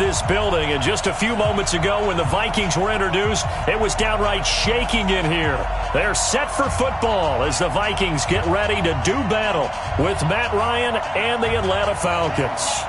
this building. And just a few moments ago when the Vikings were introduced, it was downright shaking in here. They're set for football as the Vikings get ready to do battle with Matt Ryan and the Atlanta Falcons.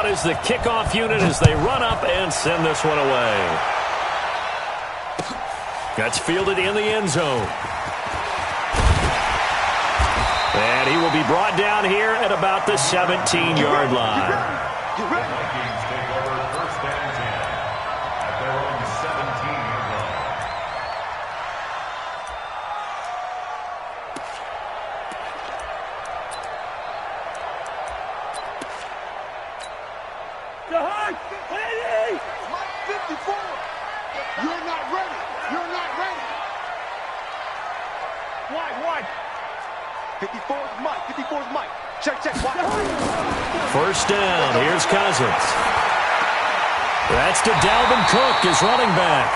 Is the kickoff unit as they run up and send this one away. That's fielded in the end zone. And he will be brought down here at about the 17-yard line. First down. Here's Cousins. That's to Dalvin Cook, his running back.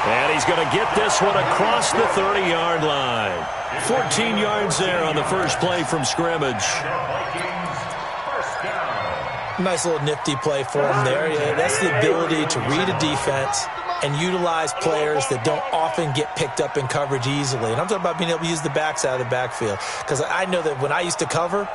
And he's going to get this one across the 30-yard line. 14 yards there on the first play from scrimmage. Nice little nifty play for him there. Yeah, that's the ability to read a defense and utilize players that don't often get picked up in coverage easily. And I'm talking about being able to use the backs out of the backfield. Because I know that when I used to cover,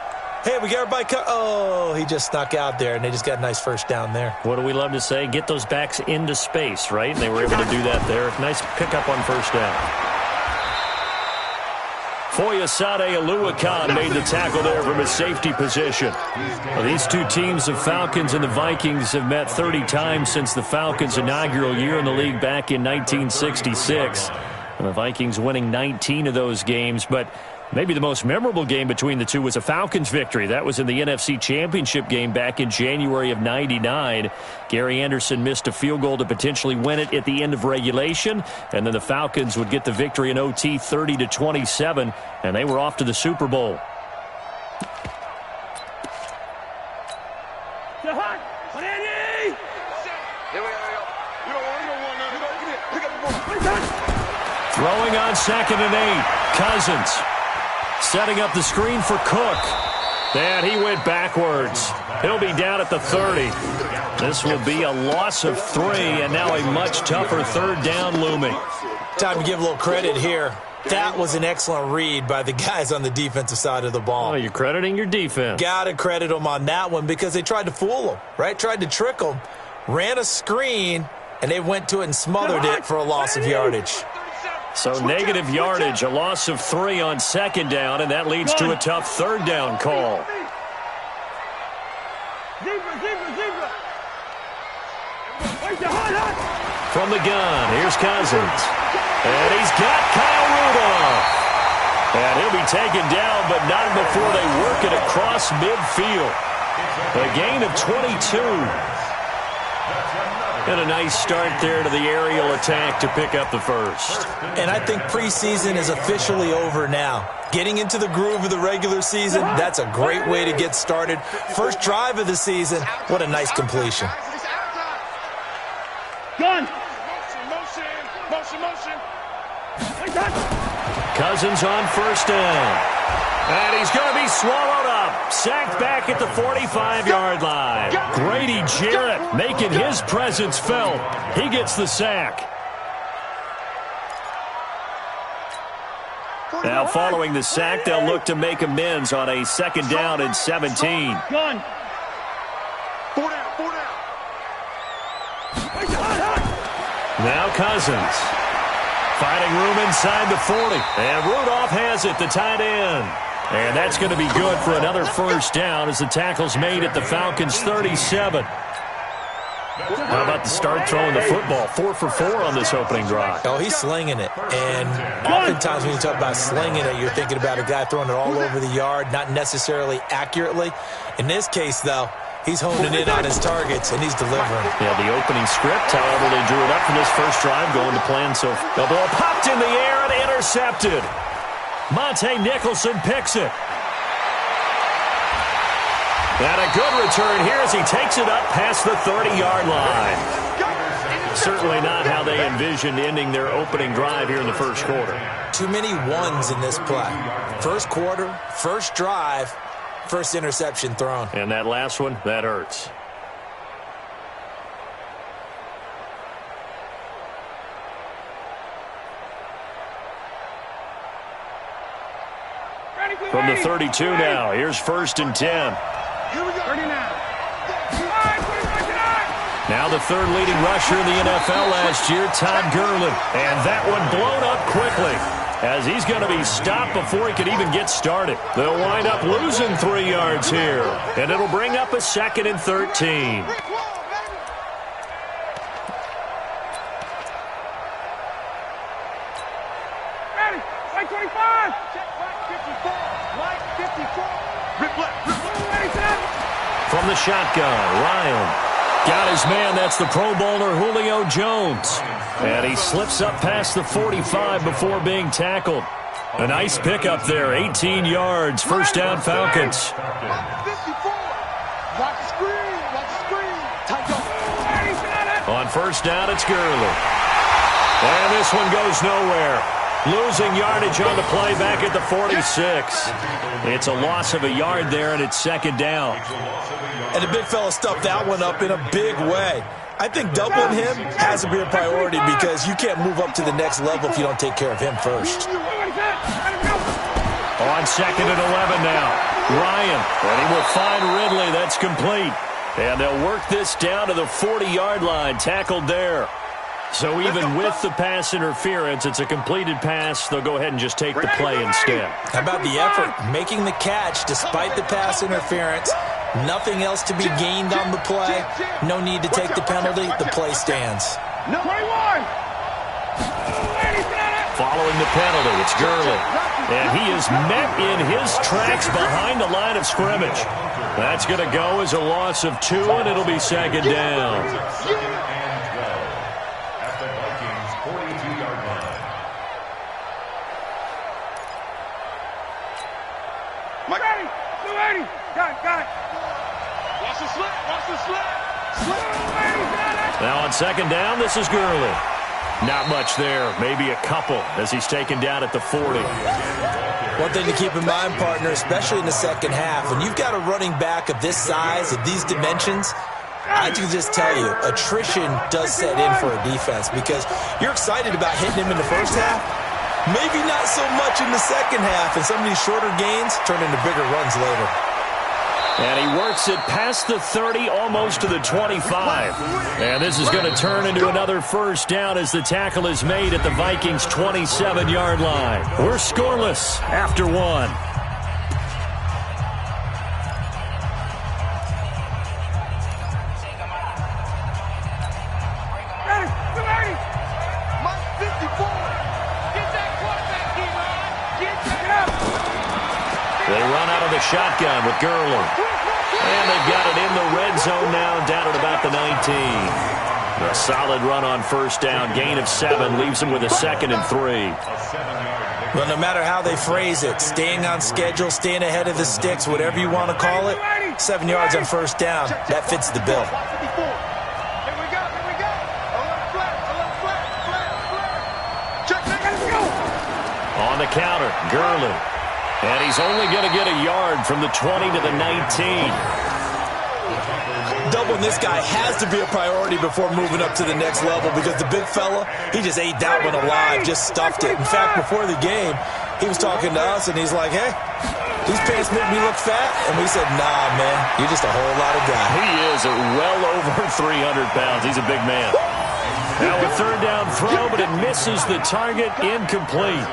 hey, we got everybody oh, he just snuck out there, and they just got a nice first down there. What do we love to say? Get those backs into space, right? And they were able to do that there. Nice pickup on first down. Foyesade Oluwakan made the tackle there from his safety position. Well, these two teams, the Falcons and the Vikings, have met 30 times since the Falcons' inaugural year in the league back in 1966. And the Vikings winning 19 of those games, but maybe the most memorable game between the two was a Falcons victory. That was in the NFC Championship game back in January of '99. Gary Anderson missed a field goal to potentially win it at the end of regulation, and then the Falcons would get the victory in OT 30-27, and they were off to the Super Bowl. Throwing on 2nd and 8. Cousins. Setting up the screen for Cook. And he went backwards. He'll be down at the 30. This will be a loss of 3, and now a much tougher third down looming. Time to give a little credit here. That was an excellent read by the guys on the defensive side of the ball. Oh, you're crediting your defense. Got to credit them on that one because they tried to fool them, right? Tried to trick them. Ran a screen, and they went to it and smothered it for a loss of yardage. So negative yardage, a loss of 3 on 2nd down, and that leads to a tough third down call. From the gun, here's Cousins. And he's got Kyle Rudolph. And he'll be taken down, but not before they work it across midfield. A gain of 22. And a nice start there to the aerial attack to pick up the first. And I think preseason is officially over now. Getting into the groove of the regular season, that's a great way to get started. First drive of the season, what a nice completion. Gun. Cousins on first down. And he's going to be swallowed up. Sacked back at the 45-yard line. Grady Jarrett making his presence felt. He gets the sack. Now following the sack, they'll look to make amends on a 2nd down and 17. Gun. 4 down. Now Cousins. Finding room inside the 40. And Rudolph has it, the tight end. And that's going to be good for another first down as the tackle's made at the Falcons' 37. How about the start throwing the football? 4 for 4 on this opening drive. Oh, he's slinging it. And oftentimes when you talk about slinging it, you're thinking about a guy throwing it all over the yard, not necessarily accurately. In this case, though, He's honing in on his targets, and he's delivering. Yeah, the opening script, however, they drew it up for this first drive, going to plan. So the ball popped in the air and intercepted. Monte Nicholson picks it. And a good return here as he takes it up past the 30-yard line. Certainly not how they envisioned ending their opening drive here in the first quarter. Too many ones in this play. First quarter, first drive, first interception thrown. And that last one, that hurts. From the 32 now, here's 1st and 10. Here we go. 39. Now the third leading rusher in the NFL last year, Todd Gurley. And that one blown up quickly as he's going to be stopped before he could even get started. They'll wind up losing 3 yards here, and it'll bring up a 2nd and 13. From the shotgun, Ryan got his man. That's the Pro Bowler Julio Jones. And he slips up past the 45 before being tackled. A nice pickup there, 18 yards, first down Falcons. On first down, it's Gurley. And this one goes nowhere. Losing yardage on the play back at the 46. It's a loss of a yard there, and it's 2nd down. And the big fella stuffed that one up in a big way. I think doubling him has to be a priority because you can't move up to the next level if you don't take care of him first. On 2nd and 11 now. Ryan, and he will find Ridley. That's complete. And they'll work this down to the 40-yard line. Tackled there. So even with the pass interference, it's a completed pass. They'll go ahead and just take the play instead. How about the effort? Making the catch despite the pass interference. Nothing else to be gained on the play. No need to take the penalty. The play stands. 21. Following the penalty, it's Gurley. And he is met in his tracks behind the line of scrimmage. That's going to go as a loss of 2, and it'll be 2nd down. Got it. Watch the slip. Now on 2nd down, this is Gurley. Not much there, maybe a couple as he's taken down at the 40. One thing to keep in mind, partner, especially in the second half, when you've got a running back of this size, of these dimensions, I can just tell you, attrition does set in for a defense because you're excited about hitting him in the first half. Maybe not so much in the second half, and some of these shorter gains turn into bigger runs later. And he works it past the 30, almost to the 25. And this is going to turn into another first down as the tackle is made at the Vikings' 27-yard line. We're scoreless after 1. They run out of the shotgun with Gurley. And they've got it in the red zone now, down at about the 19. A solid run on first down. Gain of 7 leaves them with a 2nd and 3. Well, no matter how they phrase it, staying on schedule, staying ahead of the sticks, whatever you want to call it, 7 yards on first down, that fits the bill. On the counter, Gurley. And he's only going to get a yard from the 20 to the 19. Doubling this guy has to be a priority before moving up to the next level because the big fella, he just ate that one alive, just stuffed it. In fact, before the game, he was talking to us, and he's like, hey, these pants make me look fat. And we said, nah, man, you're just a whole lot of guy. He is well over 300 pounds. He's a big man. Now a third down throw, but it misses the target, incomplete.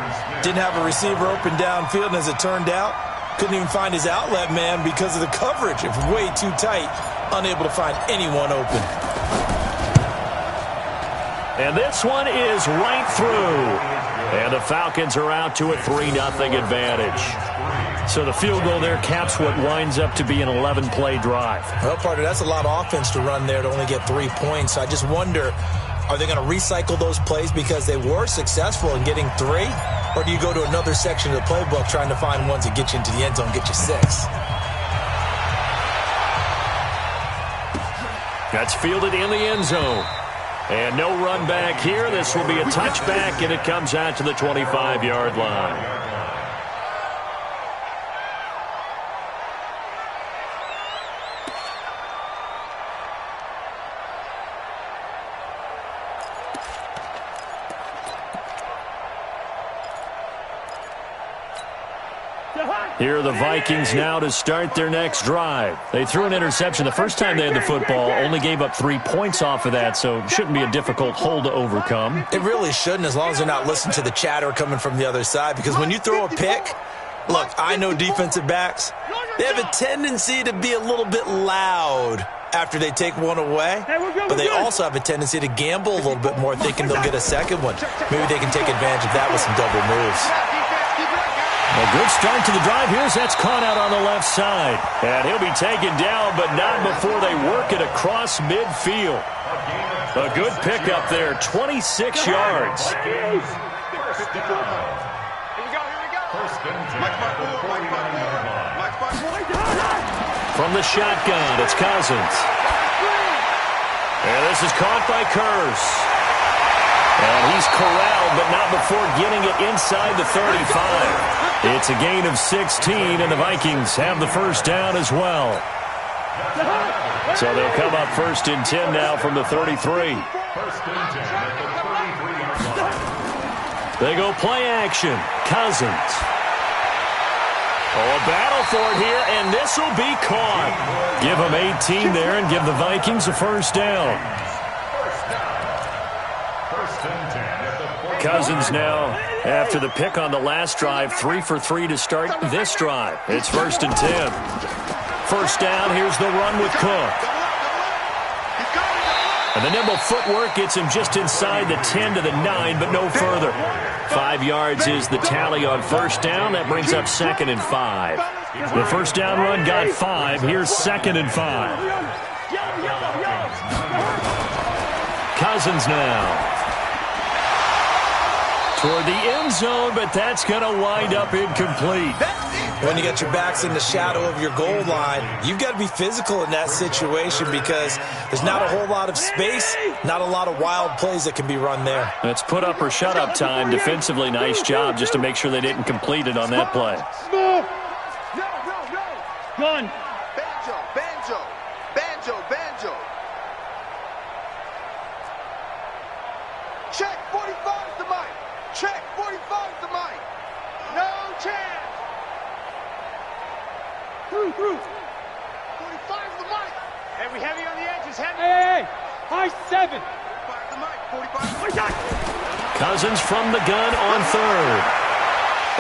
Didn't have a receiver open downfield, and as it turned out, couldn't even find his outlet man because of the coverage. It was way too tight, unable to find anyone open. And this one is right through. And the Falcons are out to a 3-0 advantage. So the field goal there caps what winds up to be an 11-play drive. Well, partner, that's a lot of offense to run there to only get 3 points. I just wonder, are they going to recycle those plays because they were successful in getting 3? Or do you go to another section of the playbook trying to find ones that get you into the end zone, get you 6? That's fielded in the end zone. And no run back here. This will be a touchback, and it comes out to the 25-yard line. Here are the Vikings now to start their next drive. They threw an interception the first time they had the football, only gave up 3 points off of that, so it shouldn't be a difficult hole to overcome. It really shouldn't, as long as they're not listening to the chatter coming from the other side, because when you throw a pick, look, I know defensive backs, they have a tendency to be a little bit loud after they take one away, but they also have a tendency to gamble a little bit more, thinking they'll get a second one. Maybe they can take advantage of that with some double moves. A good start to the drive. Here's that's caught out on the left side. And he'll be taken down, but not before they work it across midfield. A good pickup there, 26 yards. From the shotgun, it's Cousins. And this is caught by Curse. And he's corralled, but not before getting it inside the 35. It's a gain of 16, and the Vikings have the first down as well. So they'll come up 1st and 10 now from the 33. They go play action. Cousins. Oh, a battle for it here, and this will be caught. Give them 18 there and give the Vikings a first down. Cousins now, after the pick on the last drive, 3 for 3 to start this drive. It's 1st and 10. First down, here's the run with Cook. And the nimble footwork gets him just inside the 10 to the 9, but no further. 5 yards is the tally on first down. That brings up 2nd and 5. The first down run got 5. Here's 2nd and 5. Cousins now. Toward the end zone, but that's going to wind up incomplete. When you get your backs in the shadow of your goal line, you've got to be physical in that situation because there's not a whole lot of space, not a lot of wild plays that can be run there. It's put up or shut up time. Defensively, nice job just to make sure they didn't complete it on that play. Gun. Banjo. Check, 45's the mic. Check, 45's the mic. No chance. Through. 45's the mic. Heavy on the edges. Heavy. Hey. High 7. 45's the mic. 45's the mic. Cousins from the gun on 3rd.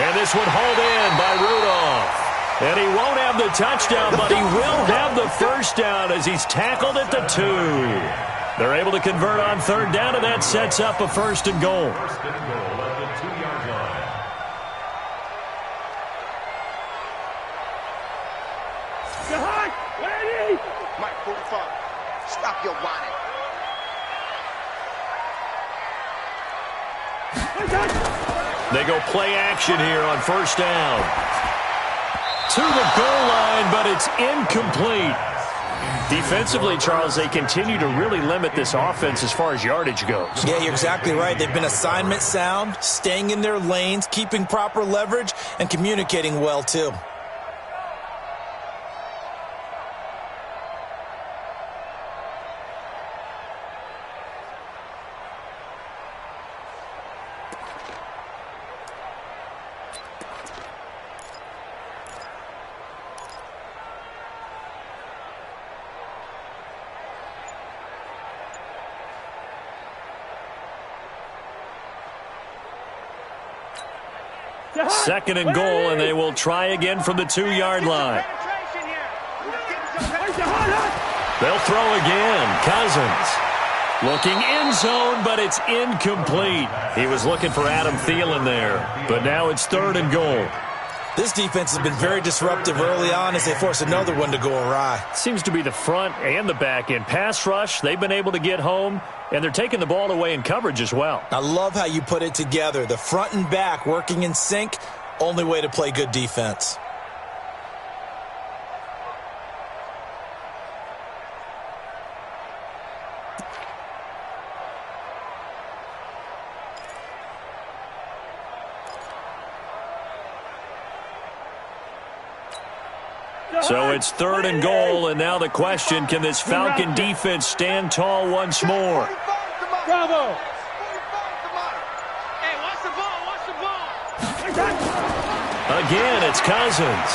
And this one hauled in by Rudolph. And he won't have the touchdown, but he will have the first down as he's tackled at the 2. They're able to convert on 3rd down, and that sets up a 1st and goal. Mike 45. Stop your whining. They go play action here on 1st down. To the goal line, but it's incomplete. Defensively, Charles, they continue to really limit this offense as far as yardage goes. Yeah, you're exactly right. They've been assignment sound, staying in their lanes, keeping proper leverage, and communicating well, too. Second and goal, and they will try again from the 2-yard line. They'll throw again. Cousins. Looking end zone, but it's incomplete. He was looking for Adam Thielen there, but now it's 3rd and goal. This defense has been very disruptive early on as they force another one to go awry. Seems to be the front and the back end. Pass rush, they've been able to get home, and they're taking the ball away in coverage as well. I love how you put it together. The front and back working in sync, only way to play good defense. So it's 3rd and goal, and now the question, can this Falcon defense stand tall once more? Bravo! Hey, watch the ball, watch the ball. Again, it's Cousins.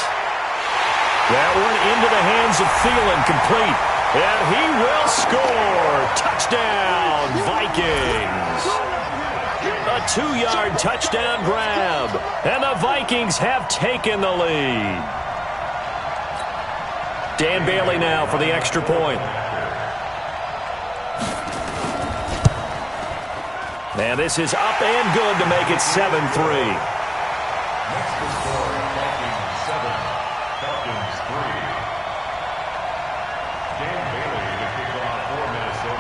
That one into the hands of Thielen, complete. And he will score. Touchdown, Vikings. A 2-yard touchdown grab. And the Vikings have taken the lead. Dan Bailey now for the extra point. And this is up and good to make it 7-3.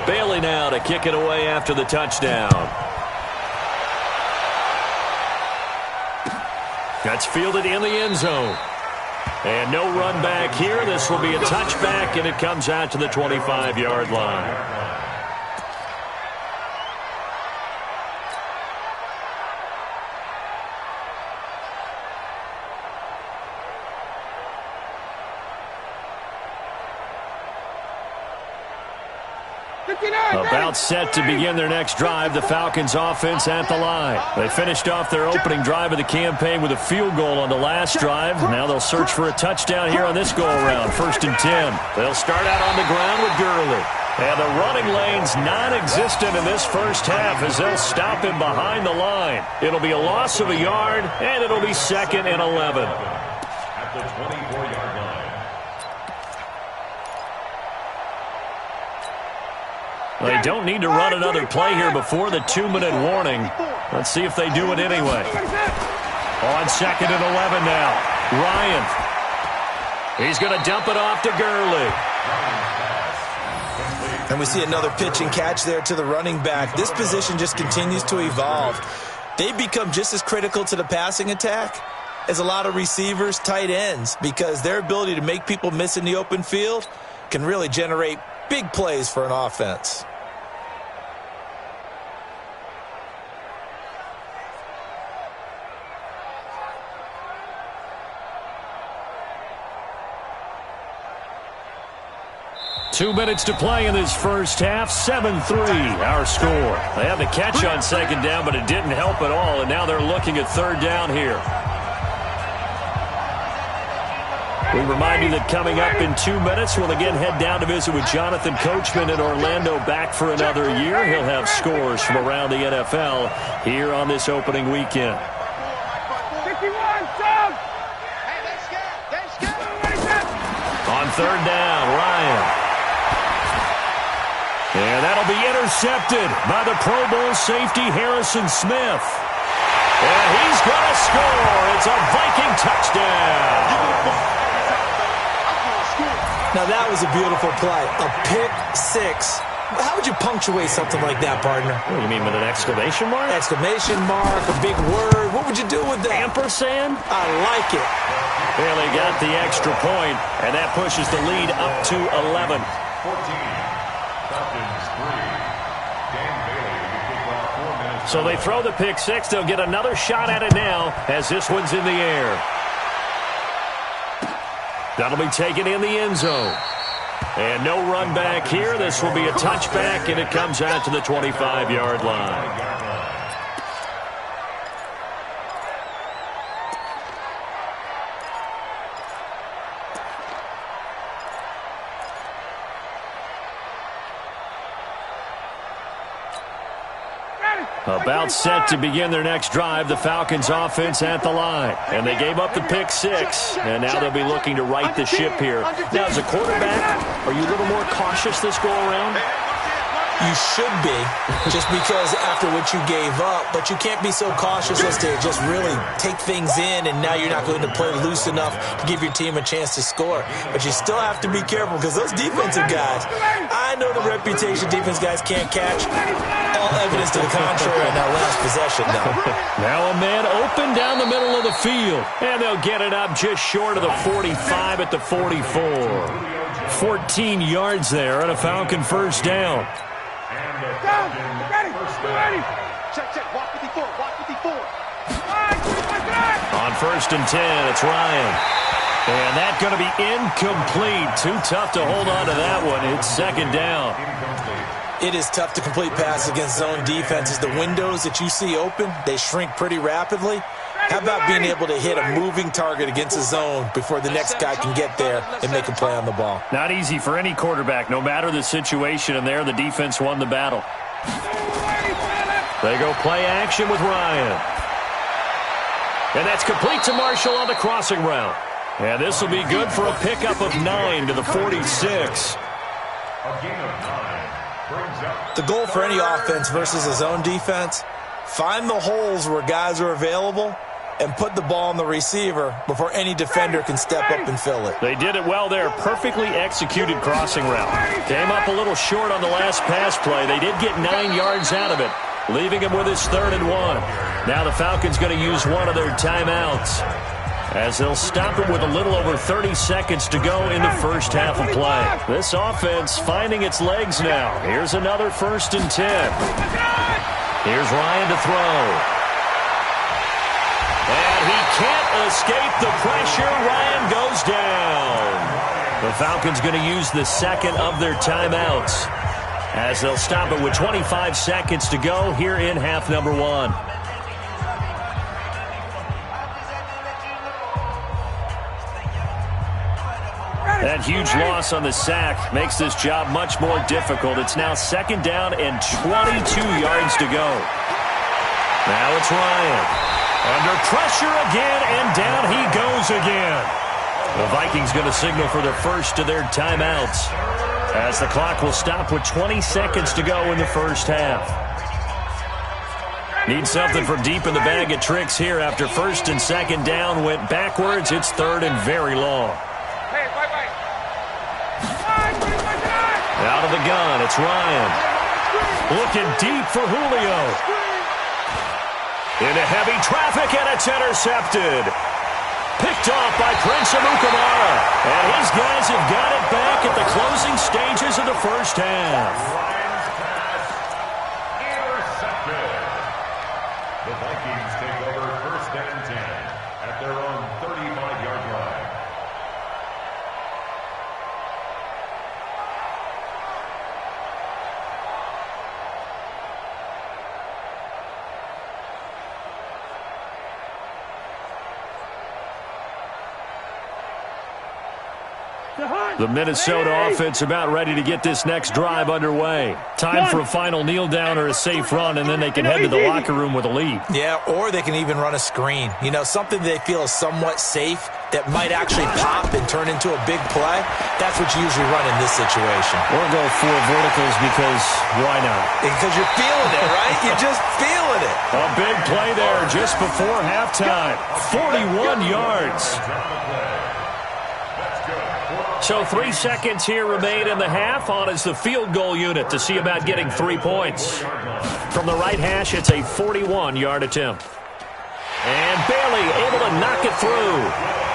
Bailey now to kick it away after the touchdown. That's fielded in the end zone. And no run back here. This will be a touchback, and it comes out to the 25-yard line. About set to begin their next drive, the Falcons offense at the line. They finished off their opening drive of the campaign with a field goal on the last drive. Now they'll search for a touchdown here on this go-around, 1st and 10. They'll start out on the ground with Gurley. And the running lane's non-existent in this first half as they'll stop him behind the line. It'll be a loss of a yard, and it'll be 2nd and 11. At the 24-yard line. They don't need to run another play here before the 2-minute warning. Let's see if they do it anyway. On 2nd and 11 now. Ryan. He's going to dump it off to Gurley. And we see another pitch and catch there to the running back. This position just continues to evolve. They've become just as critical to the passing attack as a lot of receivers, tight ends, because their ability to make people miss in the open field can really generate big plays for an offense. Two minutes to play in this first half. 7-3, our score. They had the catch on 2nd down, but it didn't help at all, and now they're looking at 3rd down here. We remind you that coming up in 2 minutes, we'll again head down to visit with Jonathan Coachman in Orlando, back for another year. He'll have scores from around the NFL here on this opening weekend. 51, Tom! Hey, let's go. On 3rd down, Ryan. And that'll be intercepted by the Pro Bowl safety Harrison Smith. And he's going to score. It's a Viking touchdown. Now that was a beautiful play. A pick six. How would you punctuate something like that, partner? What do you mean, with an exclamation mark? Exclamation mark, a big word. What would you do with that? Ampersand? I like it. Barely got the extra point, and that pushes the lead up to 11. 14. Falcons 3. Dan Bailey to kick off 4 minutes. So they throw the pick six. They'll get another shot at it now as this one's in the air. That'll be taken in the end zone. And no run back here. This will be a touchback, and it comes out to the 25-yard line. About set to begin their next drive, the Falcons offense at the line. And they gave up the pick six, and now they'll be looking to right the ship here. Now, as a quarterback, are you a little more cautious this go-around? You should be, just because after what you gave up, but you can't be so cautious as to just really take things in, and now you're not going to play loose enough to give your team a chance to score. But you still have to be careful, because those defensive guys, I know the reputation defense guys can't catch. All evidence to the contrary on that last possession, though. Now a man open down the middle of the field, and they'll get it up just short of the 45 at the 44. 14 yards there and a Falcon first down. Check. Walk 54. On 1st and 10, it's Ryan. And that's going to be incomplete. Too tough to hold on to that one. It's 2nd down. It is tough to complete passes against zone defenses. The windows that you see open, they shrink pretty rapidly. How about being able to hit a moving target against a zone before the next guy can get there and make a play on the ball? Not easy for any quarterback, no matter the situation, and there the defense won the battle. They go play action with Ryan. And that's complete to Marshall on the crossing route. And this will be good for a pickup of 9 to the 46. The goal for any offense versus a zone defense, find the holes where guys are available and put the ball on the receiver before any defender can step up and fill it. They did it well there. Perfectly executed crossing route. Came up a little short on the last pass play. They did get 9 yards out of it, leaving him with his 3rd and 1. Now the Falcons going to use one of their timeouts, as they'll stop it with a little over 30 seconds to go in the first half of play. This offense finding its legs now. Here's another 1st and 10. Here's Ryan to throw. And he can't escape the pressure. Ryan goes down. The Falcons going to use the 2nd of their timeouts, as they'll stop it with 25 seconds to go here in half number 1. That huge loss on the sack makes this job much more difficult. It's now 2nd down and 22 yards to go. Now it's Ryan. Under pressure again, and down he goes again. The Vikings going to signal for the first of their timeouts, as the clock will stop with 20 seconds to go in the first half. Need something from deep in the bag of tricks here after 1st and 2nd down went backwards. It's 3rd and very long. Out of the gun, it's Ryan. Looking deep for Julio. Into heavy traffic, and it's intercepted. Picked off by Prince Amukamara. And his guys have got it back at the closing stages of the first half. Intercepted. The Vikings take over 1st and 10 at their own 35-yard line. The Minnesota offense about ready to get this next drive underway. Time for a final kneel down or a safe run, and then they can head to the locker room with a lead. Yeah, or they can even run a screen. You know, something they feel is somewhat safe that might actually pop and turn into a big play. That's what you usually run in this situation. Or go 4 verticals, because why not? Because you're feeling it, right? You're just feeling it. A big play there just before halftime. 41 yards. So 3 seconds here remain in the half. On is the field goal unit to see about getting 3 points. From the right hash, it's a 41-yard attempt. And Bailey able to knock it through.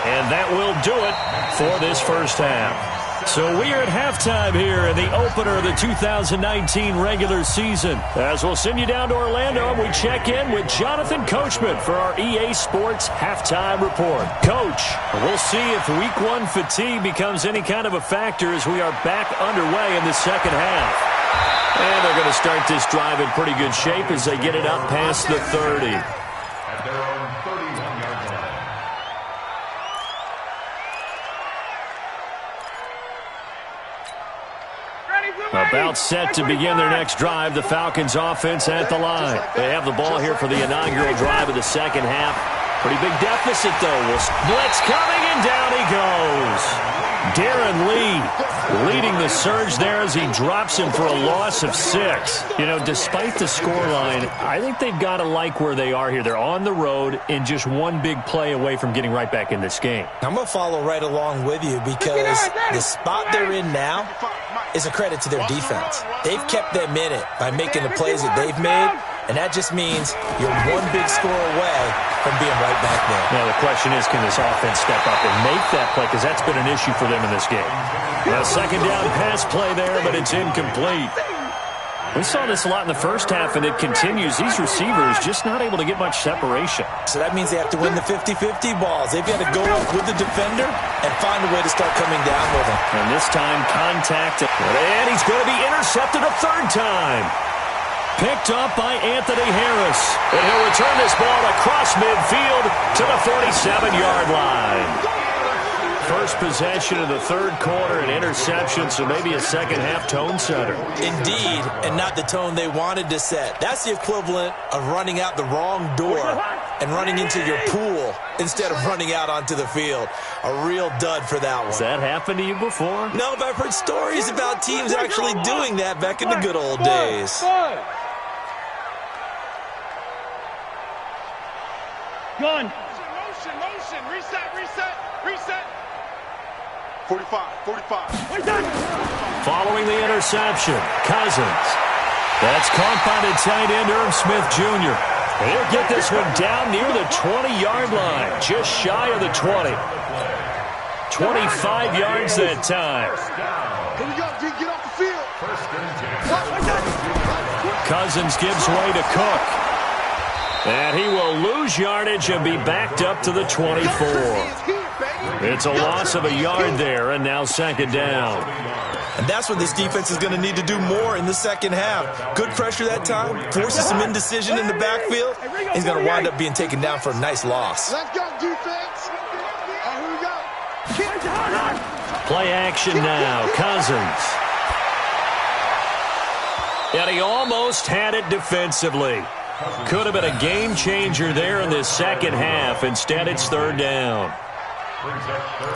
And that will do it for this first half. So we are at halftime here in the opener of the 2019 regular season. As we'll send you down to Orlando, we check in with Jonathan Coachman for our EA Sports Halftime Report. Coach, we'll see if Week 1 fatigue becomes any kind of a factor as we are back underway in the second half. And they're going to start this drive in pretty good shape as they get it up past the 30. At their own 31-yard line. About set to begin their next drive, the Falcons offense at the line. They have the ball here for the inaugural drive of the second half. Pretty big deficit, though. Blitz coming, and down he goes. Darren Lee leading the surge there as he drops him for a loss of 6. You know, despite the scoreline, I think they've got to like where they are here. They're on the road and just one big play away from getting right back in this game. I'm going to follow right along with you because the spot they're in now is a credit to their defense. They've kept them in it by making the plays that they've made, and that just means you're one big score away from being right back there. Now, the question is, can this offense step up and make that play? Because that's been an issue for them in this game. Now, second down pass play there, but it's incomplete. We saw this a lot in the first half, and it continues. These receivers just not able to get much separation. So that means they have to win the 50-50 balls. They've got to go up with the defender and find a way to start coming down with him. And this time, contact. And he's going to be intercepted a third time. Picked up by Anthony Harris. And he'll return this ball across midfield to the 47-yard line. First possession of the third quarter, an interception, so maybe a second-half tone setter. Indeed, and not the tone they wanted to set. That's the equivalent of running out the wrong door and running into your pool instead of running out onto the field. A real dud for that one. Has that happened to you before? No, but I've heard stories about teams actually doing that back in the good old days. Gun. Motion, reset. 45. Following the interception, Cousins. That's caught by the tight end, Irv Smith Jr. He'll get this one down near the 20-yard line, just shy of the 20. 25 yards that time. Here we go, D. Get off the field. Cousins gives way to Cook. And he will lose yardage and be backed up to the 24. It's a loss of a yard there, and now second down. And that's what this defense is going to need to do more in the second half. Good pressure that time, forces some indecision in the backfield. He's going to wind up being taken down for a nice loss. Let's go, defense. Here we go. Play action now, Cousins. And he almost had it defensively. Could have been a game changer there in this second half. Instead, it's third down.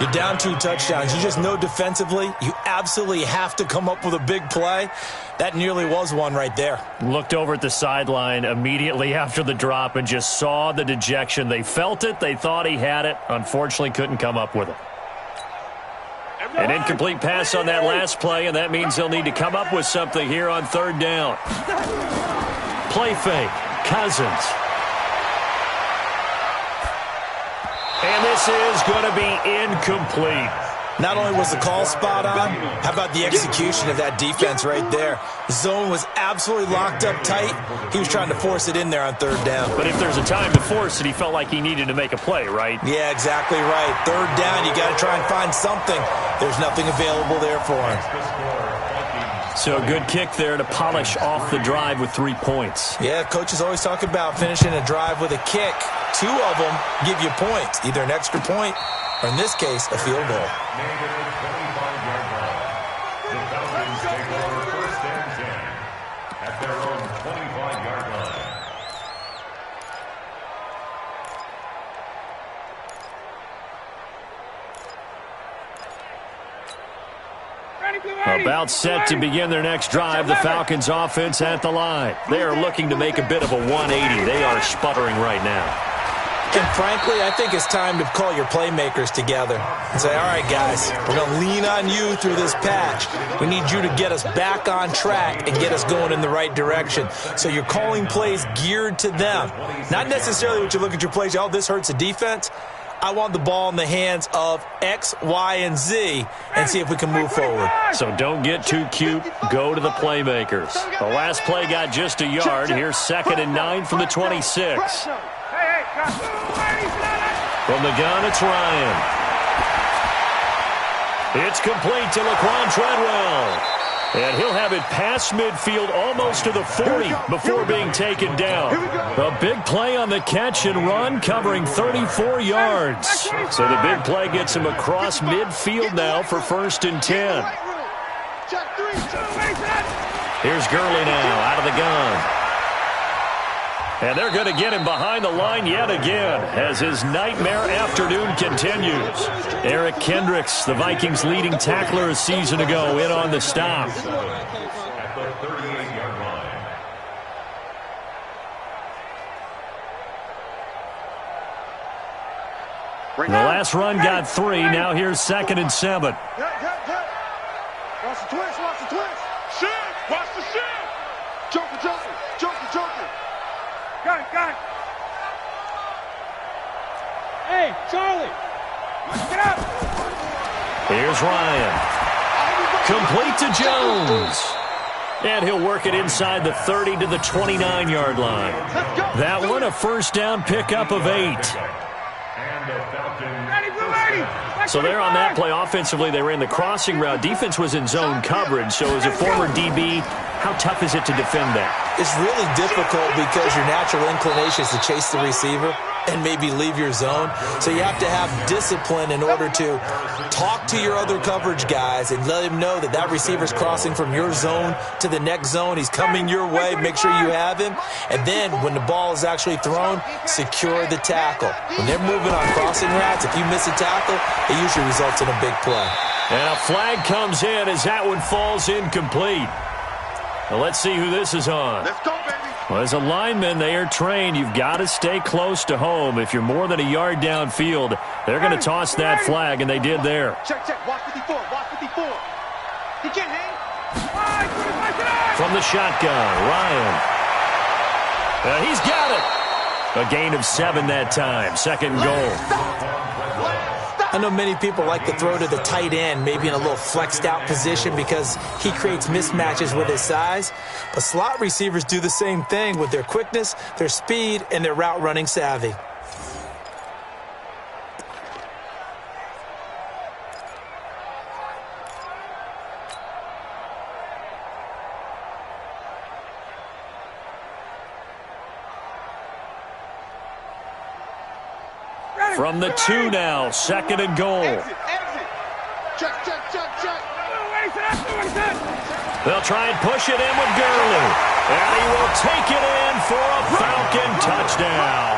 You're down 2 touchdowns. You just know defensively you absolutely have to come up with a big play. That nearly was one right there. Looked over at the sideline immediately after the drop and just saw the dejection. They felt it. They thought he had it. Unfortunately, couldn't come up with it. An incomplete pass on that last play, and that means they'll need to come up with something here on third down. Play fake. Cousins. And this is going to be incomplete. Not only was the call spot on, how about the execution of that defense right there? The zone was absolutely locked up tight. He was trying to force it in there on third down. But if there's a time to force it, he felt like he needed to make a play, right? Yeah, exactly right. Third down, you got to try and find something. There's nothing available there for him. So a good kick there to polish off the drive with 3 points. Yeah, coaches always talk about finishing a drive with a kick. 2 of them give you points, either an extra point or, in this case, a field goal. At their own 25-yard line. About set to begin their next drive, the Falcons offense at the line. They are looking to make a bit of a 180. They are sputtering right now. And frankly, I think it's time to call your playmakers together and say, all right, guys, we're going to lean on you through this patch. We need you to get us back on track and get us going in the right direction. So you're calling plays geared to them. Not necessarily what you look at your plays, oh, this hurts the defense. I want the ball in the hands of X, Y, and Z and see if we can move forward. So don't get too cute. Go to the playmakers. The last play got just a yard. Here's 2nd and 9 from the 26. From the gun, it's Ryan. It's complete to Laquan Treadwell. And he'll have it past midfield almost to the 40 before being taken down. A big play on the catch and run, covering 34 yards. So the big play gets him across midfield now for 1st and 10. Here's Gurley now out of the gun. And they're going to get him behind the line yet again as his nightmare afternoon continues. Eric Kendricks, the Vikings' leading tackler a season ago, in on the stop. At the 38-yard line. The last run got 3. Now here's 2nd and 7. Watch the twist, watch the twist. Shit! Watch the shit! Joker, joker, joker, joker. Got it. Hey, Charlie. Get up. Here's Ryan. Complete to Jones. And he'll work it inside the 30 to the 29-yard line. That one, a first down pickup of 8. So there on that play, offensively, they ran the crossing route. Defense was in zone coverage. So as a former DB, how tough is it to defend that? It's really difficult because your natural inclination is to chase the receiver and maybe leave your zone. So you have to have discipline in order to talk to your other coverage guys and let him know that that receiver's crossing from your zone to the next zone. He's coming your way. Make sure you have him. And then when the ball is actually thrown, secure the tackle. When they're moving on crossing routes, if you miss a tackle, it usually results in a big play. And a flag comes in as that one falls incomplete. Well, let's see who this is on. Let's go, baby. Well, as a lineman, they are trained. You've got to stay close to home. If you're more than a yard downfield, they're going to toss that flag, and they did there. Check, watch 54, watch 54. He can't hang. From the shotgun, Ryan. He's got it. A gain of 7 that time. 2nd goal. I know many people like to throw to the tight end, maybe in a little flexed out position because he creates mismatches with his size. But slot receivers do the same thing with their quickness, their speed, and their route running savvy. From the 2 now, 2nd and goal. Exit. Check. They'll try and push it in with Gurley. And he will take it in for a Falcon touchdown.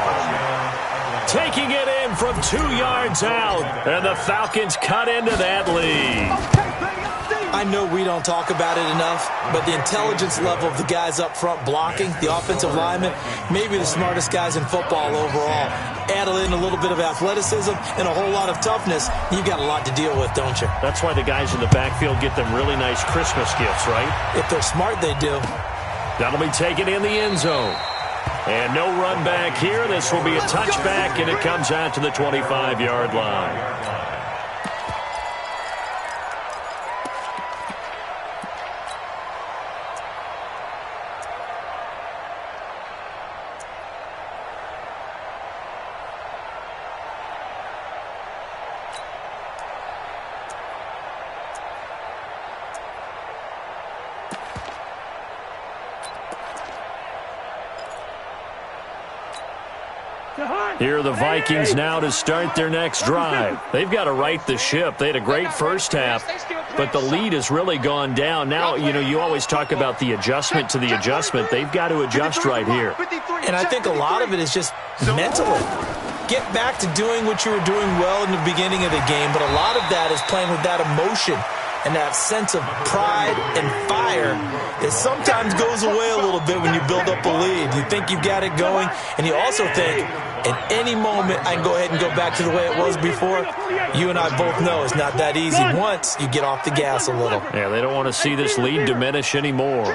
Taking it in from 2 yards out. And the Falcons cut into that lead. I know we don't talk about it enough, but the intelligence level of the guys up front blocking, the offensive linemen, maybe the smartest guys in football overall. Add in a little bit of athleticism and a whole lot of toughness, you've got a lot to deal with, don't you? That's why the guys in the backfield get them really nice Christmas gifts, right? If they're smart, they do. That'll be taken in the end zone. And no run back here. This will be a touchback, and it comes out to the 25-yard line. Here are the Vikings now to start their next drive. They've got to right the ship. They had a great first half, but the lead has really gone down. Now, you always talk about the adjustment to the adjustment. They've got to adjust right here. And I think a lot of it is just mentally. Get back to doing what you were doing well in the beginning of the game, but a lot of that is playing with that emotion and that sense of pride and fire that sometimes goes away a little bit when you build up a lead. You think you've got it going, and you also think, at any moment, I can go ahead and go back to the way it was before. You and I both know it's not that easy once you get off the gas a little. Yeah, they don't want to see this lead diminish anymore.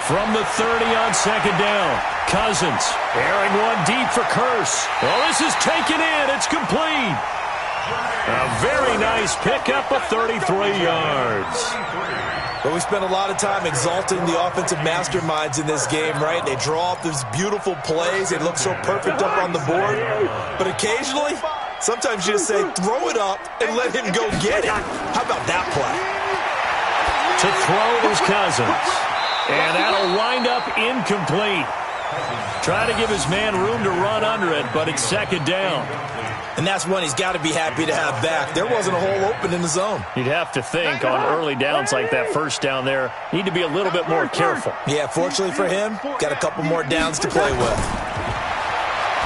From the 30 on 2nd down, Cousins airing one deep for Curse. Well, this is taken in. It's complete. A very nice pickup of 33 yards. But we spent a lot of time exalting the offensive masterminds in this game, right? They draw up these beautiful plays. They look so perfect up on the board. But occasionally, sometimes you just say, throw it up and let him go get it. How about that play? To throw is Cousins. And that'll wind up incomplete. Try to give his man room to run under it, but it's second down. And that's one he's got to be happy to have back. There wasn't a hole open in the zone. You'd have to think on early downs like that, first down there, need to be a little bit more careful. Yeah, fortunately for him, got a couple more downs to play with.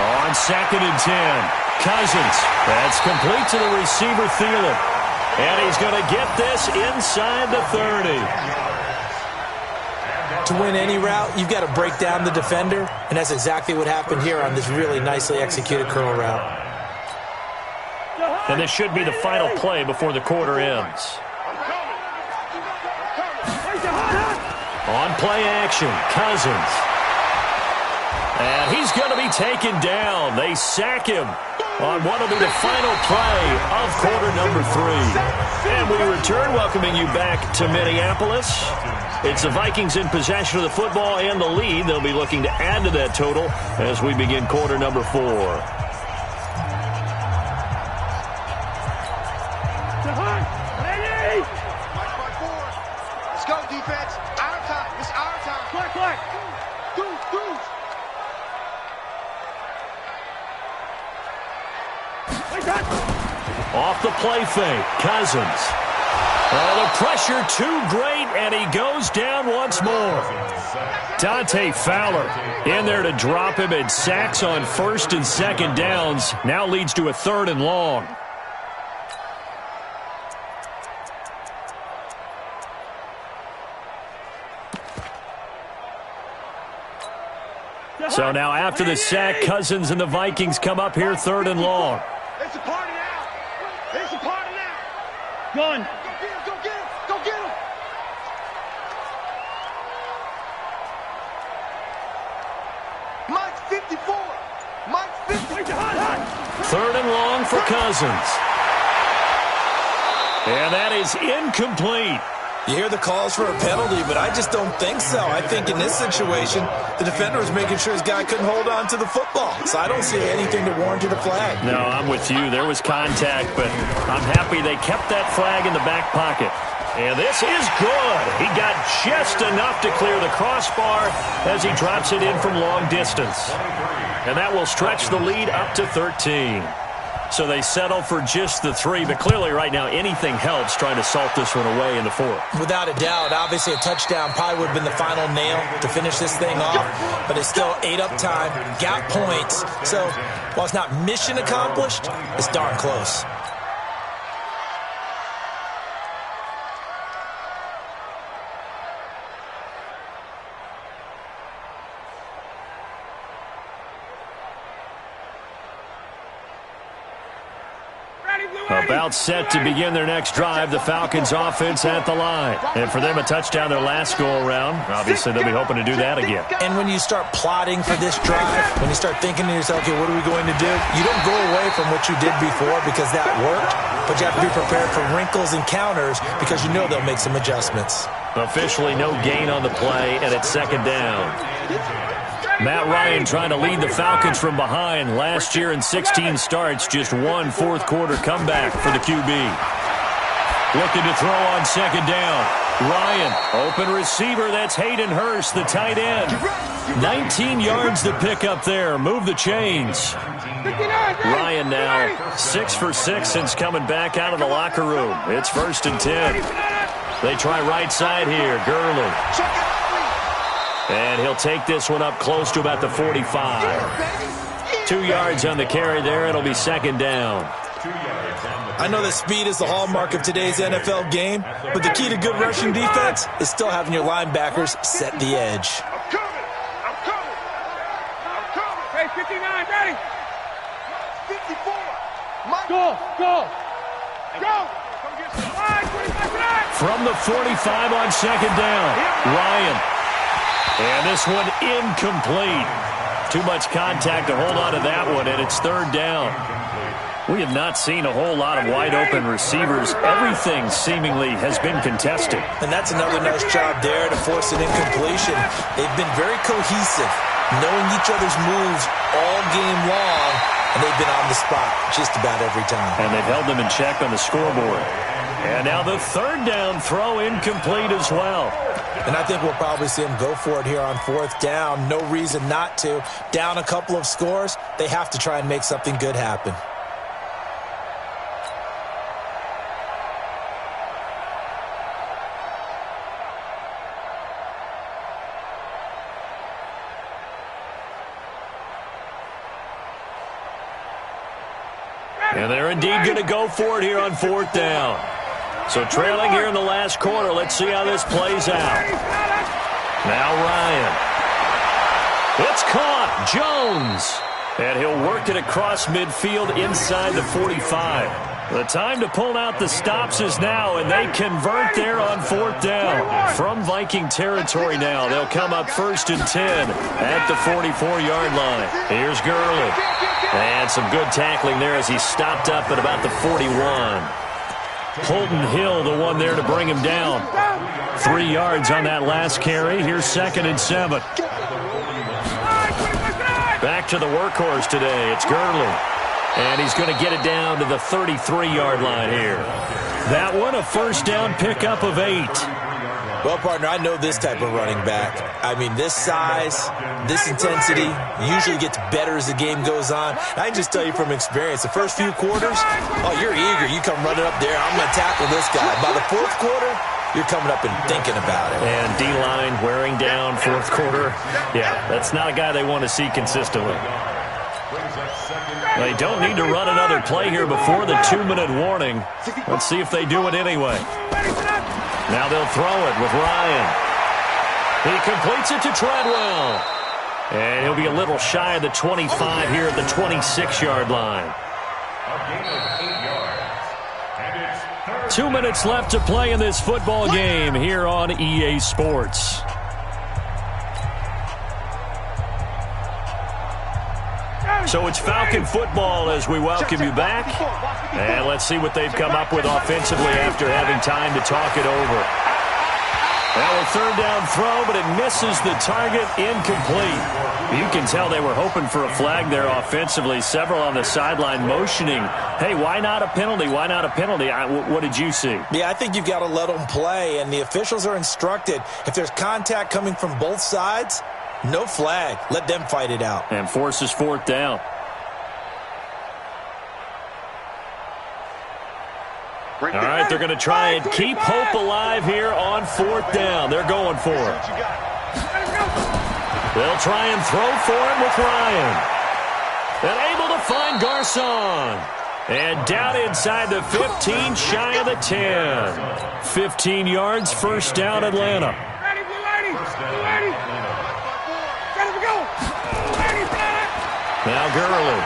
On 2nd and 10, Cousins. That's complete to the receiver, Thielen. And he's going to get this inside the 30. To win any route, you've got to break down the defender, and that's exactly what happened here on this really nicely executed curl route. And this should be the final play before the quarter ends. On play action, Cousins. And he's going to be taken down. They sack him on what will be the final play of quarter number 3. And we return, welcoming you back to Minneapolis. It's the Vikings in possession of the football and the lead. They'll be looking to add to that total as we begin quarter number 4. Let's go, defense. Our time. It's our time. Quick. Dudes. Off the play fake, Cousins. Oh, the pressure too great, and he goes down once more. Dante Fowler in there to drop him, and sacks on 1st and 2nd downs. Now leads to a 3rd and long. So now after the sack, Cousins and the Vikings come up here 3rd and long. It's a party now. It's a party now. Gun. Go get him. Go get him. Mike's 54. Mike's 50. 3rd and long for Cousins. And that is incomplete. You hear the calls for a penalty, but I just don't think so. I think in this situation, the defender was making sure his guy couldn't hold on to the football. So I don't see anything to warrant a flag. No, I'm with you. There was contact, but I'm happy they kept that flag in the back pocket. And this is good. He got just enough to clear the crossbar as he drops it in from long distance. And that will stretch the lead up to 13. So they settle for just the 3, but clearly right now anything helps trying to salt this one away in the 4th. Without a doubt, obviously a touchdown probably would have been the final nail to finish this thing off, but it's still ate up time, got points. So while it's not mission accomplished, it's darn close. About set to begin their next drive, the Falcons offense at the line. And for them, a touchdown their last go-around. Obviously, they'll be hoping to do that again. And when you start plotting for this drive, when you start thinking to yourself, okay, what are we going to do? You don't go away from what you did before because that worked, but you have to be prepared for wrinkles and counters because you know they'll make some adjustments. Officially no gain on the play, and it's 2nd down. Matt Ryan trying to lead the Falcons from behind. Last year in 16 starts, just one 4th quarter comeback for the QB. Looking to throw on 2nd down. Ryan, open receiver. That's Hayden Hurst, the tight end. 19 yards to pick up there. Move the chains. Ryan now 6 for 6 since coming back out of the locker room. It's 1st and 10. They try right side here. Gurley. And he'll take this one up close to about the 45. 2 yards on the carry there. It'll be 2nd down. I know that speed is the hallmark of today's NFL game, but the key to good rushing defense is still having your linebackers set the edge. I'm coming. Hey, 59, ready. 54. Mike. Go. Go. From the 45 on 2nd down. Ryan. And this one incomplete. Too much contact to hold on to that one, and it's 3rd down. We have not seen a whole lot of wide-open receivers. Everything seemingly has been contested. And that's another nice job there to force an incompletion. They've been very cohesive, knowing each other's moves all game long, and they've been on the spot just about every time. And they've held them in check on the scoreboard. And now the third down throw incomplete as well. And I think we'll probably see him go for it here on fourth down. No reason not to. Down a couple of scores, they have to try and make something good happen. And they're indeed going to go for it here on fourth down. So trailing here in the last quarter. Let's see how this plays out. Now Ryan. It's caught. Jones. And he'll work it across midfield inside the 45. The time to pull out the stops is now, and they convert there on fourth down. From Viking territory now, they'll come up 1st and 10 at the 44-yard line. Here's Gurley. And some good tackling there as he stopped up at about the 41. Holton Hill, the one there to bring him down. 3 yards on that last carry. Here's 2nd and 7. Back to the workhorse today. It's Gurley. And he's going to get it down to the 33-yard line here. That one, a first down pickup of 8. Well, partner, I know this type of running back. I mean, this size, this intensity usually gets better as the game goes on. I can just tell you from experience, the first few quarters, oh, you're eager. You come running up there, I'm going to tackle this guy. By the fourth quarter, you're coming up and thinking about it. And D-line wearing down fourth quarter. Yeah, that's not a guy they want to see consistently. They don't need to run another play here before the 2-minute warning. Let's see if they do it anyway. Now they'll throw it with Ryan. He completes it to Treadwell. And he'll be a little shy of the 25 here at the 26-yard line. 2 minutes left to play in this football game here on EA Sports. So it's Falcon football as we welcome you back. And let's see what they've come up with offensively after having time to talk it over. Now a third down throw, but it misses the target, incomplete. You can tell they were hoping for a flag there offensively. Several on the sideline motioning, hey, why not a penalty? Why not a penalty? What did you see? Yeah, I think you've got to let them play, and the officials are instructed. If there's contact coming from both sides, no flag. Let them fight it out. And forces fourth down. All right, they're going to try and keep hope alive here on fourth down. They're going for it. They'll try and throw for it with Ryan. And able to find Garcon. And down inside the 15, shy of the 10. 15 yards, first down, Atlanta. Now Gurley.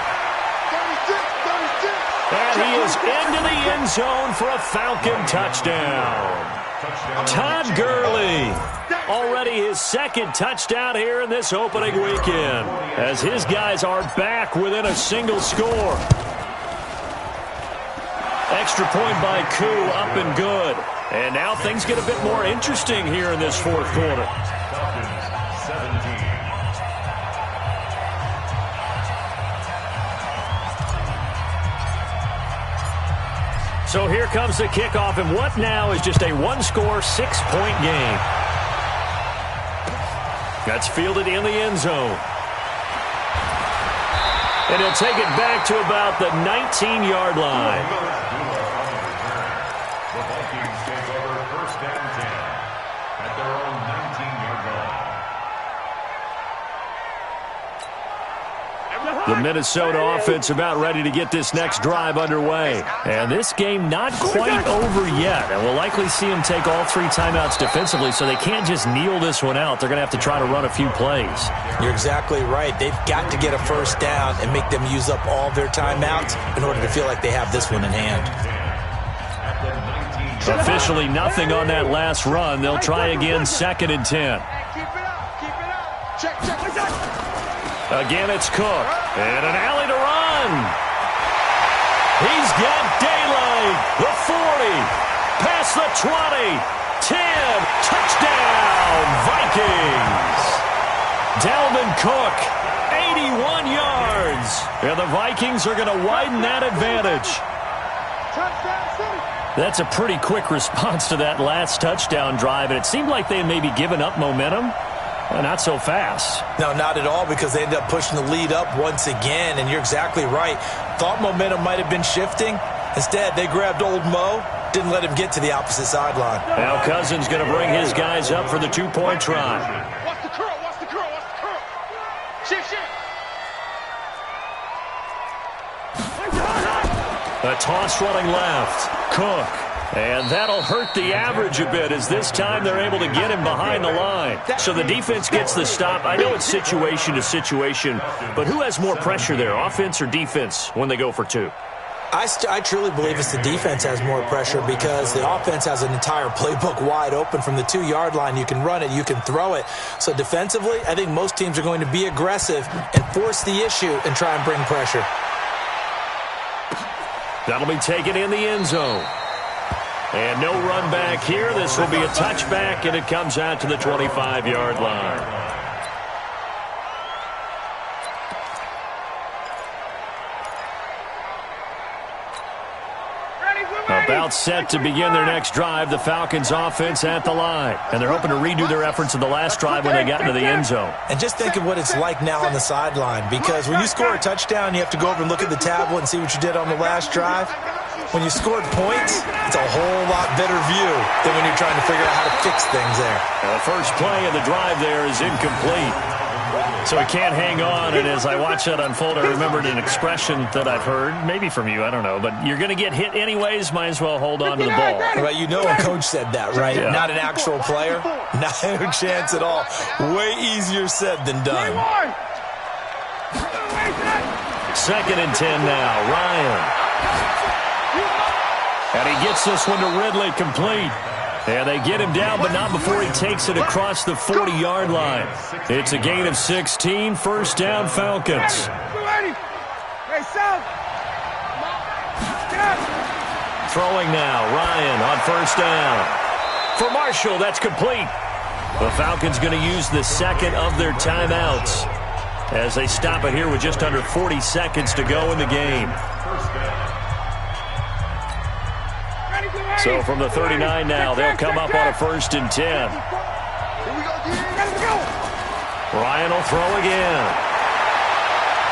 And he is into the end zone for a Falcon touchdown. Todd Gurley. Already his second touchdown here in this opening weekend. As his guys are back within a single score. Extra point by Koo, up and good. And now things get a bit more interesting here in this fourth quarter. So here comes the kickoff, and what now is just a one-score, 6-point game. That's fielded in the end zone. And he'll take it back to about the 19-yard line. The Vikings take over first and 10 at their own 19-yard line. The Minnesota offense about ready to get this next drive underway. And this game not quite over yet. And we'll likely see them take all 3 timeouts defensively, so they can't just kneel this one out. They're going to have to try to run a few plays. You're exactly right. They've got to get a first down and make them use up all their timeouts in order to feel like they have this one in hand. Officially nothing on that last run. They'll try again, 2nd and 10. Keep it up. Keep it up. Check. Again, it's Cook. And an alley to run. He's got daylight. The 40. Past the 20. 10. Touchdown, Vikings. Dalvin Cook, 81 yards. And the Vikings are going to widen that advantage. Touchdown, City. That's a pretty quick response to that last touchdown drive, and it seemed like they had maybe given up momentum. Not so fast. No, not at all, because they ended up pushing the lead up once again, and you're exactly right. Thought momentum might have been shifting. Instead, they grabbed old Mo, didn't let him get to the opposite sideline. Now Cousins going to bring his guys up for the two-point try. Watch the curl, watch the curl, watch the curl. Shift, shift. A toss running left. Cook. And that'll hurt the average a bit, as this time they're able to get him behind the line. So the defense gets the stop. I know it's situation to situation, but who has more pressure there, offense or defense, when they go for two? I truly believe it's the defense has more pressure, because the offense has an entire playbook wide open from the 2-yard line. You can run it, you can throw it. So defensively, I think most teams are going to be aggressive and force the issue and try and bring pressure. That'll be taken in the end zone. And no run back here. This will be a touchback, and it comes out to the 25-yard line. About set to begin their next drive, the Falcons offense at the line. And they're hoping to redo their efforts of the last drive when they got into the end zone. And just think of what it's like now on the sideline, because when you score a touchdown, you have to go over and look at the tablet and see what you did on the last drive. When you scored points, it's a whole lot better view than when you're trying to figure out how to fix things there. The first play of the drive there is incomplete. So he can't hang on, and as I watch that unfold, I remembered an expression that I've heard, maybe from you, I don't know, but you're going to get hit anyways, might as well hold on to the ball. Right, you know a coach said that, right? Yeah. Not an actual player. Not a chance at all. Way easier said than done. 2nd and 10 now, Ryan. And he gets this one to Ridley complete. And they get him down, but not before he takes it across the 40-yard line. It's a gain of 16, first down Falcons. Throwing now, Ryan on first down. For Marshall, that's complete. The Falcons going to use the second of their timeouts as they stop it here with just under 40 seconds to go in the game. So from the 39 now, they'll come up on a 1st and 10. Ryan will throw again.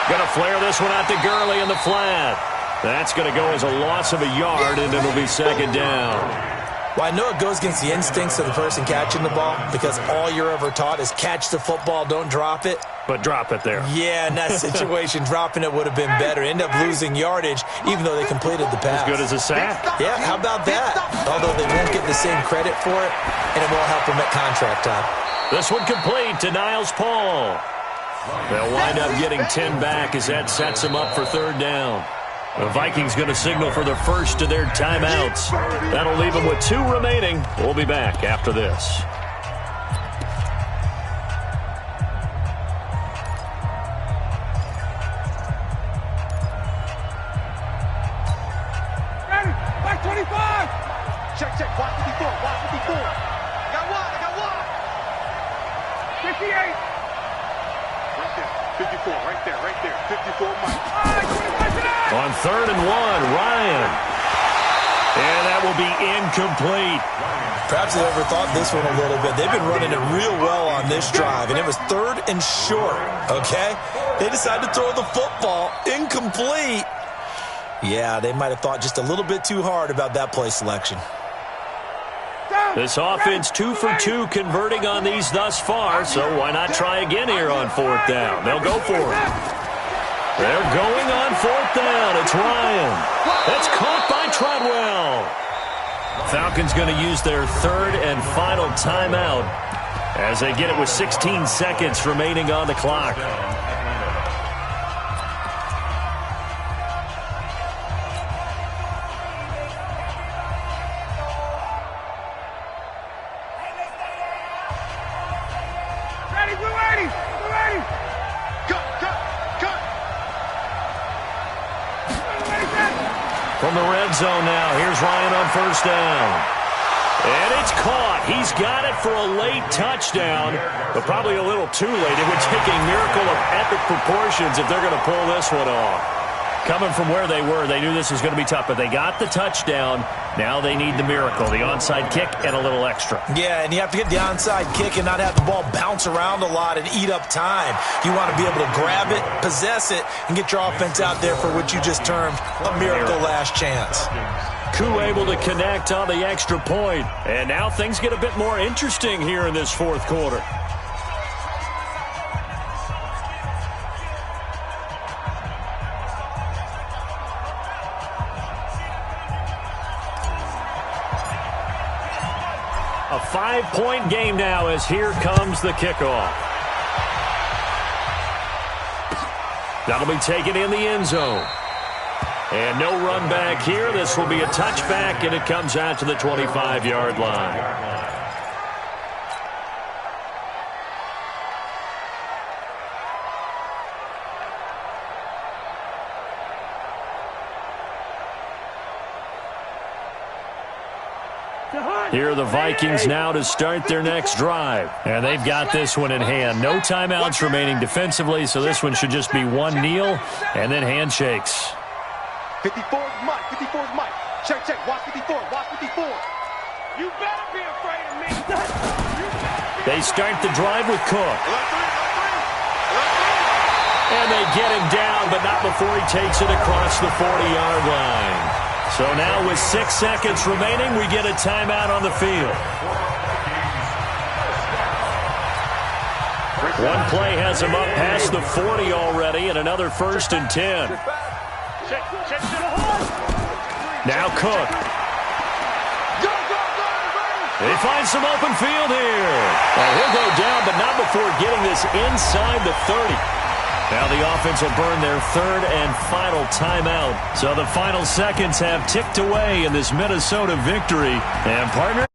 Going to flare this one out to Gurley in the flat. That's going to go as a loss of a yard, and it'll be 2nd down. Well, I know it goes against the instincts of the person catching the ball, because all you're ever taught is catch the football, don't drop it. But drop it there. Yeah, in that situation, dropping it would have been better. End up losing yardage, even though they completed the pass. As good as a sack. Yeah, how about that? Although they won't get the same credit for it, and it won't help them at contract time. This one complete to Niles Paul. They'll wind up getting 10 back as that sets them up for 3rd down. The Vikings going to signal for the first of their timeouts. That'll leave them with 2 remaining. We'll be back after this. Check, check, watch 54, watch 54. I got one. 58. Right there, 54, Mike. On 3rd and 1, Ryan. And that will be incomplete. Perhaps they overthought this one a little bit. They've been running it real well on this drive, and it was 3rd and short, okay? They decided to throw the football incomplete. Yeah, they might have thought just a little bit too hard about that play selection. This offense 2 for 2 converting on these thus far, so why not try again here on 4th down? They'll go for it. They're going on 4th down. It's Ryan. That's caught by Treadwell. Falcons going to use their 3rd and final timeout as they get it with 16 seconds remaining on the clock. From the red zone now, here's Ryan on 1st down. And it's caught. He's got it for a late touchdown, but probably a little too late. It would take a miracle of epic proportions if they're going to pull this one off. Coming from where they were, they knew this was going to be tough, but they got the touchdown. Now they need the miracle, the onside kick and a little extra. Yeah, and you have to get the onside kick and not have the ball bounce around a lot and eat up time. You want to be able to grab it, possess it, and get your offense out there for what you just termed a miracle last chance. Koo able to connect on the extra point. And now things get a bit more interesting here in this fourth quarter. A 5-point game now as here comes the kickoff. That'll be taken in the end zone. And no run back here. This will be a touchback, and it comes out to the 25-yard line. Here are the Vikings now to start their next drive. And they've got this one in hand. No timeouts remaining defensively, so this one should just be one kneel and then handshakes. 54 is Mike. 54 is Mike. Check, check. Watch 54. Watch 54. You better be afraid of me. They start the drive with Cook. And they get him down, but not before he takes it across the 40-yard line. So now with 6 seconds remaining, we get a timeout on the field. One play has him up past the 40 already, and another 1st and 10. Now Cook. They find some open field here. And he'll go down, but not before getting this inside the 30. Now the offense will burn their 3rd and final timeout. So the final seconds have ticked away in this Minnesota victory. And partner,